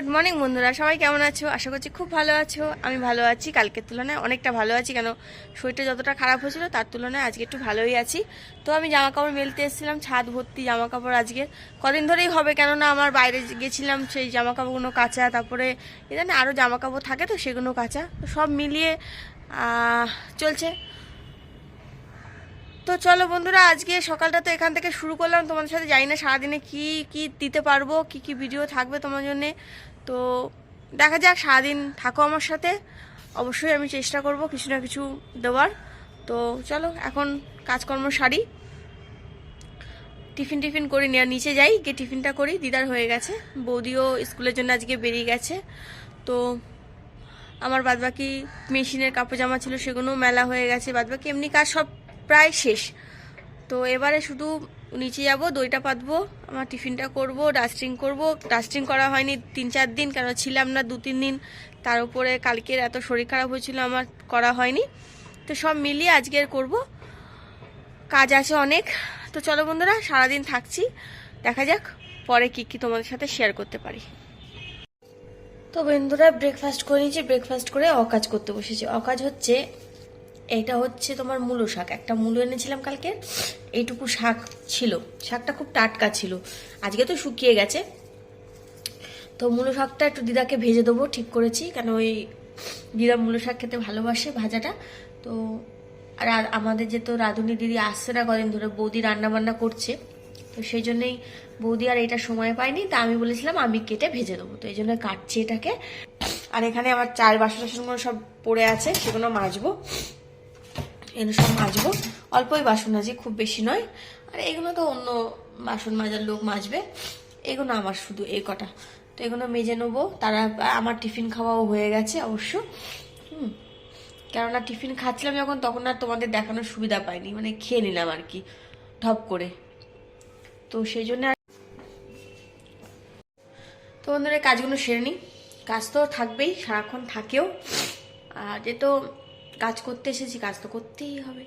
Good morning বন্ধুরা, সবাই কেমন আছো? আশা করছি খুব ভালো আছো। আমি ভালো আছি, কালকের তুলনায় অনেকটা ভালো আছি। কেন, শরীরটা যতটা খারাপ হয়েছিল তার তুলনায় আজকে একটু ভালোই আছি। তো আমি জামা কাপড় মেলতে এসেছিলাম, ছাদ ভর্তি জামা কাপড়। আজকে কদিন ধরেই হবে, কেননা আমার বাইরে গেছিলাম, সেই জামা কাপড়গুলো কাচা, তারপরে এখানে আরও জামা কাপড় থাকে তো সেগুলো কাচা, তো সব মিলিয়ে চলছে। তো চলো বন্ধুরা, আজকে সকালটা তো এখান থেকে শুরু করলাম। তোমাদের সাথে জানি না সারাদিনে কি কি দিতে পারবো, কি কি ভিডিও থাকবে তোমার জন্যে। তো দেখা যাক, সারাদিন থাকো আমার সাথে। অবশ্যই আমি চেষ্টা করব কিছু না কিছু দেওয়ার। তো চলো এখন কাজকর্ম সারি, টিফিন করি, নিয়ে নিচে যাই, গিয়ে টিফিনটা করি। দিদার হয়ে গেছে, বৌদিও স্কুলের জন্য আজকে বেরিয়ে গেছে। তো আমার বাদবাকি মেশিনের কাপড় জামা ছিল সেগুলো মেলা হয়ে গেছে, বাদবাকি এমনি কাজ সব প্রায় শেষ। তো এবারে শুধু নিচে যাবো, দইটা পাতবো, আমার টিফিনটা করব, ডাস্টিং করা হয়নি 3-4 দিন, কেন ছিলাম না 2-3 দিন। তার উপরে কালকের এত শরীর খারাপ হয়েছিল, আমার করা হয়নি। তো সব মিলিয়ে আজকের করব, কাজ আছে অনেক। তো চলো বন্ধুরা, সারাদিন থাকছি, দেখা যাক পরে কি কি তোমাদের সাথে শেয়ার করতে পারি। তো বন্ধুরা, ব্রেকফাস্ট করে নিয়েছি, ব্রেকফাস্ট করে অকাজ করতে বসেছি। অকাজ হচ্ছে, এইটা হচ্ছে তোমার মূলো শাক। একটা মূলো এনেছিলাম কালকে, এইটুকু শাক ছিল, শাকটা খুব টাটকা ছিল, আজকে তো শুকিয়ে গেছে। তো মূলো শাকটা একটু দিদাকে ভেজে দেবো ঠিক করেছি, কেন ওই দিদা মূলো শাক খেতে ভালোবাসে ভাজাটা। তো আর আমাদের যে তো রাঁধুনি দিদি আসছে না কদিন ধরে, বৌদি রান্না বান্না করছে, তো সেই জন্যই বৌদি আর এটা সময় পায়নি। তা আমি বলেছিলাম আমি কেটে ভেজে দেবো, তো এই জন্য কাটছি এটাকে। আর এখানে আমার চাল বাসনগুলো সব পড়ে আছে, সেগুলো মাজবো, এগুলো সব মাজবো। অল্পই বাসন আছে, খুব বেশি নয়। আর এগুলো তো অন্য বাসন মাজার লোক মাজবে, এগুলো আমার শুধু এই কটা। তো এগুলো মেজে নেবো। তারা আমার টিফিন খাওয়াও হয়ে গেছে অবশ্য। কেননা টিফিন খাচ্ছিলাম যখন, তখন আর তোমাদের দেখানোর সুবিধা পাইনি, মানে খেয়ে নিলাম আর কি ধপ করে। তো সেই জন্য তো বন্ধুরা, কাজগুলো সেরে নিই। কাজ তো থাকবেই, সারাক্ষণ থাকেও। আর যেহেতু কাজ করতে এসেছি, কাজ তো করতেই হবে,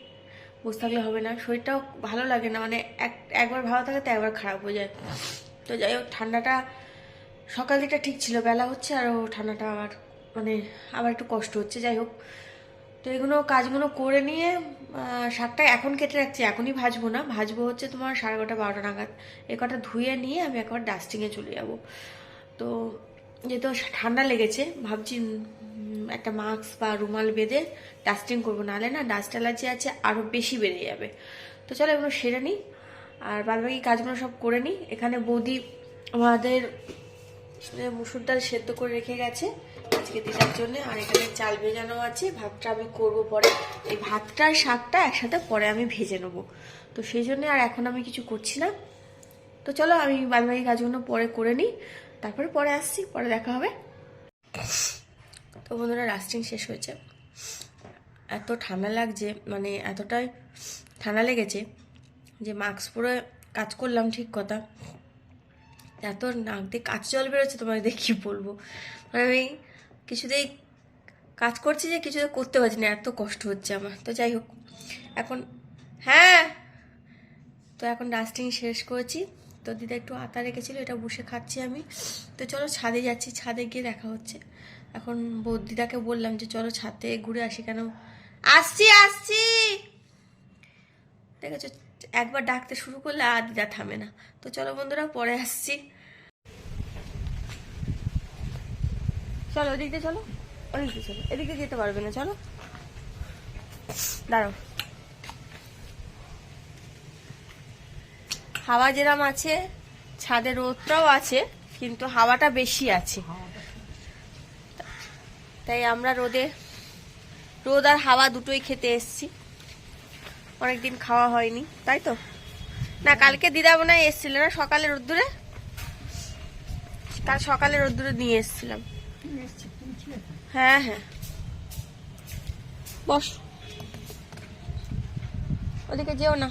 বসে থাকলে হবে না। শরীরটাও ভালো লাগে না, মানে একবার ভালো থাকে তো একবার খারাপ হয়ে যায়। তো যাই হোক, ঠান্ডাটা সকাল দিকটা ঠিক ছিল, বেলা হচ্ছে আর ঠান্ডাটা আবার একটু কষ্ট হচ্ছে। যাই হোক, তো এগুলো কাজগুলো করে নিয়ে শাকটা এখন কেটে রাখছি, এখনই ভাজবো না, ভাজবো হচ্ছে তোমার 11:30-12টা নাগাদ। এ কটা ধুয়ে নিয়ে আমি একবার ডাস্টিংয়ে চলে যাব। তো যেহেতু ঠান্ডা লেগেছে, ভাবছি একটা মাস্ক বা রুমাল বেঁধে ডাস্টিং করবো, নাহলে না ডাস্ট অ্যালার্জি আছে, আরও বেশি বেড়ে যাবে। তো চলো এগুলো সেরে নিই, আর বাদবাকি কাজগুলো সব করে নিই। এখানে বৌদি আমাদের মুসুর ডাল সেদ্ধ করে রেখে গেছে আজকে দিদার জন্য, আর এখানে চাল ভেজানো আছে, ভাতটা আমি করবো পরে। এই ভাতটা আর শাকটা একসাথে পরে আমি ভেজে নেবো, তো সেই জন্য আর এখন আমি কিছু করছি না। তো চলো আমি বাদবাকি কাজগুলো পরে করে নিই, তারপরে পরে আসছি, পরে দেখা হবে। তো বন্ধুরা, রাস্টিং শেষ হয়েছে। এত ঠান্ডা লাগছে, মানে এতটাই ঠান্ডা লেগেছে যে মাস্ক পরে কাজ করলাম ঠিক কথা, এত নাক দিয়ে কাজ জল বেরোচ্ছে, তোমাদের কি বলবো। মানে আমি কিছুতেই কাজ করছি যে কিছুতে করতে পারছি না, এত কষ্ট হচ্ছে আমার। তো যাই হোক, এখন তো এখন ডাস্টিং শেষ করেছি। তো দিদা একটু আটা রেখেছিল, এটা বসে খাচ্ছি আমি। তো চলো ছাদে যাচ্ছি, ছাদে গিয়ে দেখা হচ্ছে। এখন দিদাকে বললাম যে চলো ছাদে ঘুরে আসি, কেন আসছি দেখেছো, একবার ডাকতে শুরু করলে আর দিদা থামে না। তো চলো বন্ধুরা, পরে আসছি। চলো ওদিকে চলো, ওদিকে চলো, এদিকে যেতে পারবে না, চলো দাঁড়াও। হাওয়া যেরকম আছে, ছাদে রোদটাও আছে, কিন্তু হাওয়াটা বেশি আছে, তাই আমরা রোদ আর হাওয়া দুটোই খেতে এসছি। অনেকদিন খাওয়া হয়নি, তাই তো না? কালকে দিদা মনে হয় এসছিল না সকালে রোদ্দুরে, কাল সকালে রোদ্দুরে নিয়ে এসছিলাম। হ্যাঁ হ্যাঁ, বস, ওদিকে যেও না।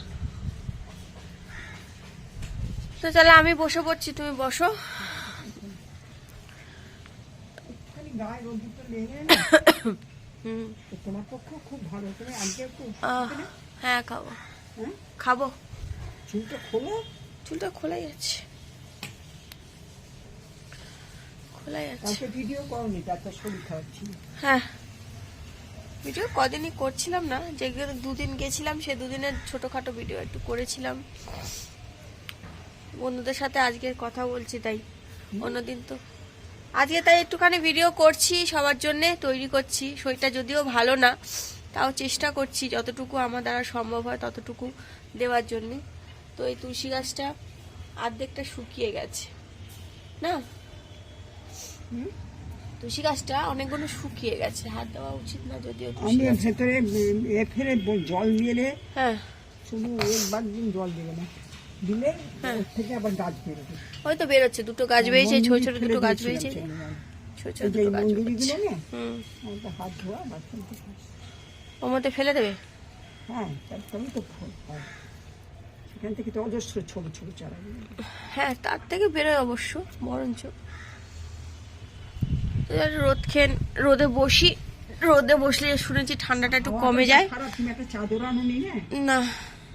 তো চলো আমি বসে পড়ছি, তুমি বসো। হ্যাঁ খাবো। চুলটা খোলাই আছে, খোলাই আছে। কালকে ভিডিও করনি, তার তো শরীর খারাপ ছিল। হ্যাঁ, ভিডিও কদিনই করছিলাম না, যেগুলো দুদিন গেছিলাম সে দুদিনের ছোটখাটো ভিডিও একটু করেছিলাম বন্ধুদের সাথে। আজকে কথা বলছি তাই, অন্যদিন তো আজকে তাই একটুখানি ভিডিও করছি, সবার জন্য তৈরি করছি। শরীরটা যদিও ভালো না, তাও চেষ্টা করছি যতটুকু আমার দ্বারা সম্ভব হয় ততটুকু দেওয়ার জন্যে। তো এই তুলসী গাছটা অর্ধেকটা শুকিয়ে গেছে না, তুলসী গাছটা অনেকগুলো শুকিয়ে গেছে, হাত দেওয়া উচিত না যদিও তুলসী আমি গাছে। ভেতরে ফেলে জল দিলে হ্যাঁ, শুধু একবার দিন জল দেবে না, দিলে হ্যাঁ। ওর থেকে আবার গাছ বেরোবে। ওই তো বেরোচ্ছে, দুটো গাছ বেরিয়েছে, ছোট ছোট মন্দিরে দুটো গাছ ফেলে বেরিয়েছে, দিয়েছিলাম ছোট ছোট সেদিন। ওই যে দুটো গাছ মন্দিরগুলো বেরোচ্ছে। না, হুম, আমাদের হাত ধোয়া বাথরুম থেকে। ওর মধ্যে ফেলে দেবে। হ্যাঁ, তারপরে তো ফল হয়। সেখান থেকে তো অজস্র ছোট ছোট চারা বেরোবে। হ্যাঁ, তার থেকে বেরোয় অবশ্য বরঞ্চ। তো রোদে বসি, রোদে বসলে শুনেছি ঠান্ডাটা একটু কমে যায়। খারাপ, তুমি একটা চাদর আনোনি না? না,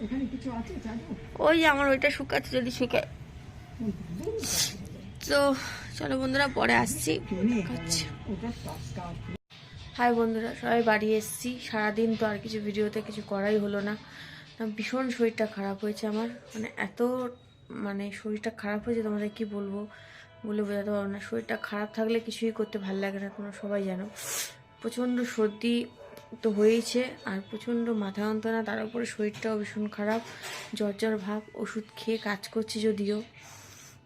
এখানে কিছু আছে চাদর? ওই যে আমার ওইটা শুকাচ্ছে, যদি শুকায়। তো চলো বন্ধুরা, পরে আসছি। খাচ্ছি। ওটা টাটকা। হাই বন্ধুরা, সবাই বাড়ি এসেছি। সারাদিন তো আর কিছু ভিডিওতে কিছু করাই হলো না। ভীষণ শরীরটা খারাপ হয়েছে আমার, মানে এত মানে শরীরটা খারাপ হয়েছে তোমাদের কি বলবো, বলে বোঝাতে পারবো না। শরীরটা খারাপ থাকলে কিছুই করতে ভালো লাগে না, তোমরা সবাই জানো। প্রচণ্ড সর্দি তো হয়েছে, আর প্রচণ্ড মাথা যন্ত্রণা, তার উপরে শরীরটাও ভীষণ খারাপ, জ্বর জ্বর ভাব। ওষুধ খেয়ে কাজ করছি যদিও,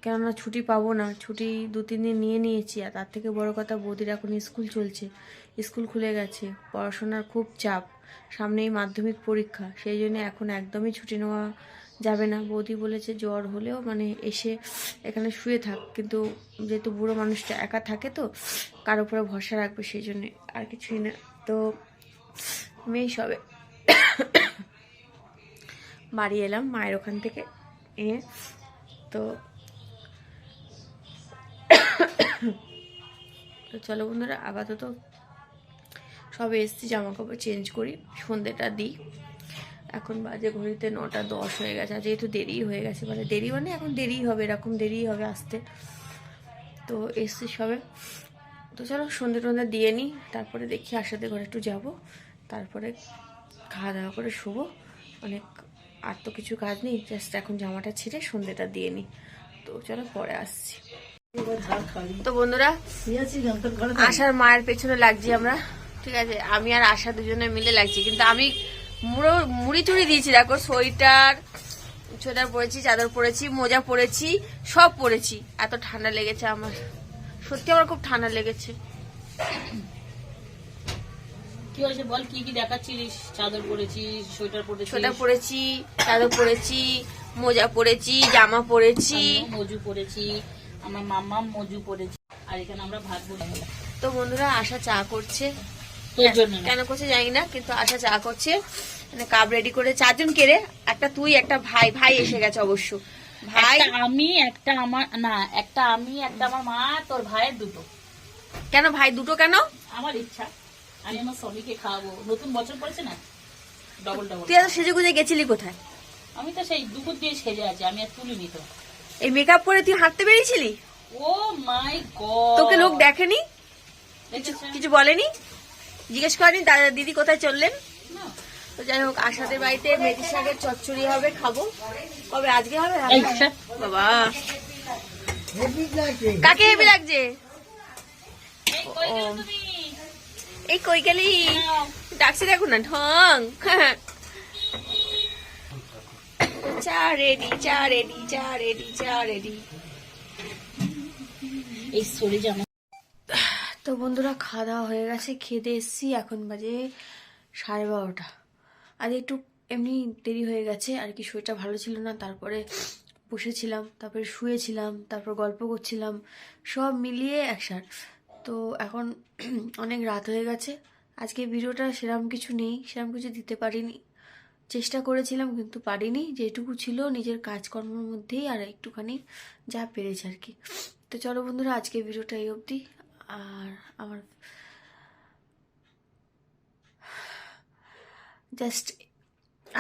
কেননা ছুটি পাবো না। ছুটি 2-3 দিন নিয়ে নিয়েছি। আর তার থেকে বড় কথা, বৌদির এখন স্কুল চলছে, স্কুল খুলে গেছে, পড়াশোনার খুব চাপ, সামনেই মাধ্যমিক পরীক্ষা। সেই জন্য এখন একদমই ছুটি নেওয়া যাবে না। বৌদি বলেছে জ্বর হলেও মানে এসে এখানে শুয়ে থাক, কিন্তু যেহেতু বুড়ো মানুষটা একা থাকে তো কার উপরে ভরসা রাখবে, সেই জন্যে আর কিছুই না। তো মেয়ে সবে বাড়ি এলাম মায়ের ওখান থেকে এ। তো তো চলো বন্ধুরা, আপাতত সবে এসছি, জামা কাপড় চেঞ্জ করি, সন্ধ্যেটা দিই। এখন বাজে ঘড়িতে 9:10 হয়ে গেছে। আর যেহেতু দেরি হয়ে গেছে, মানে দেরি মানে এখন দেরিই হবে, এরকম দেরিই হবে আসতে। তো এসছি সবে। তো চলো সন্ধ্যে টন্ধে দিয়ে নিই, তারপরে দেখি আশাদের ঘরে একটু যাব, তারপরে খাওয়া দাওয়া করে শোবো। অনেক আর তো কিছু কাজ নেই, জাস্ট এখন জামাটা ছিঁড়ে সন্ধ্যেটা দিয়ে নিই। তো চলো পরে আসছি। তো বন্ধুরা, আশার মায়ের পেছনে লাগছি আমরা, ঠিক আছে? আমি আর আশা দুজনে মিলে লাগছি, কিন্তু আমি মুড়ি চুড়ি দিয়েছি। দেখো, সোয়েটার পরেছি, চাদর পরেছি, মোজা পরেছি, সব পরেছি। এত ঠান্ডা লেগেছে আমার, সত্যি আমার খুব ঠান্ডা লেগেছে। কি হয়েছে বল, কি কি দেখাচ্ছিস? চাদর পরেছি, সোয়েটার পরেছি, সোয়েটার পরেছি, চাদর পরেছি, মোজা পরেছি, জামা পরেছি, মজু পরেছি, আমার মাম্মা মজু পরেছি, আর এখানে আমরা ভাত বসে। তো বন্ধুরা, আশা চা করছে, তোর জন্য না। কেন করছে জানি না, কিন্তু আশা চা করছে। মানে কাপ রেডি করে, 4 জন কেড়ে, একটা তুই, একটা ভাই। ভাই এসে গেছে অবশ্য। ভাই একটা আমি, একটা আমার, না একটা আমি, একটা আমার মা, তোর ভাইয়ের দুটো। কেন ভাই দুটো কেন? আমার ইচ্ছা, আমি আমার স্বামীকে খাওয়াবো। নতুন বছর পড়েছে না, ডবল ডবল। তুই এত সেজে গুজে গেছিলি কোথায়? আমি তো সেই দুপুর দিয়ে সেজে আছি, আমি আর তুলিনি তো। এই মেকআপ করে তুই হাঁটতে বেরিয়েছিলি? ও মাই গড, তোকে লোক দেখেনি, কিছু বলেনি, জিজ্ঞেস করেনি দাদা দিদি কোথায় চললেন? না। তো যাই হোক, আশাদের বাড়িতে মেথি শাকের চচ্চড়ি হবে, খাবো। কবে? আজকে হবে? এই সব। বাবা, কাকে হেবি লাগছে? এই কই গেলে তুমি? এই কই গেলি? নাও। ডাকছি দেখো না, ঢং। চা রেডি, চা রেডি, চা রেডি, চা রেডি। এই সরে জামা। তো বন্ধুরা, খাওয়া দাওয়া হয়ে গেছে, খেতে এসছি, এখন বাজে 12:30। আজ একটু এমনি দেরি হয়ে গেছে আর কি, শরীরটা ভালো ছিল না। তারপরে বসেছিলাম, তারপরে শুয়েছিলাম, তারপর গল্প করছিলাম, সব মিলিয়ে একসাথে। তো এখন অনেক রাত হয়ে গেছে। আজকে ভিডিওটা সেরকম কিছু নেই, সেরকম কিছু দিতে পারিনি। চেষ্টা করেছিলাম কিন্তু পারিনি, যেটুকু ছিল নিজের কাজকর্মের মধ্যেই, আর একটুখানি যা পেরেছি আর কি। তো চলো বন্ধুরা, আজকে ভিডিওটা এই অবধি। আর আমার জাস্ট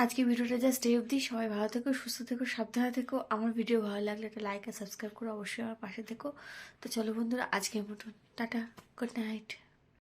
আজকে ভিডিওটা জাস্ট এই অবধি। সবাই ভালো থেকো, সুস্থ থেকো, সাবধানে থেকো। আমার ভিডিও ভালো লাগলে একটা লাইক আর সাবস্ক্রাইব করো, অবশ্যই আমার পাশে থেকো। তো চলো বন্ধুরা, আজকের মতন টাটা, গুড নাইট।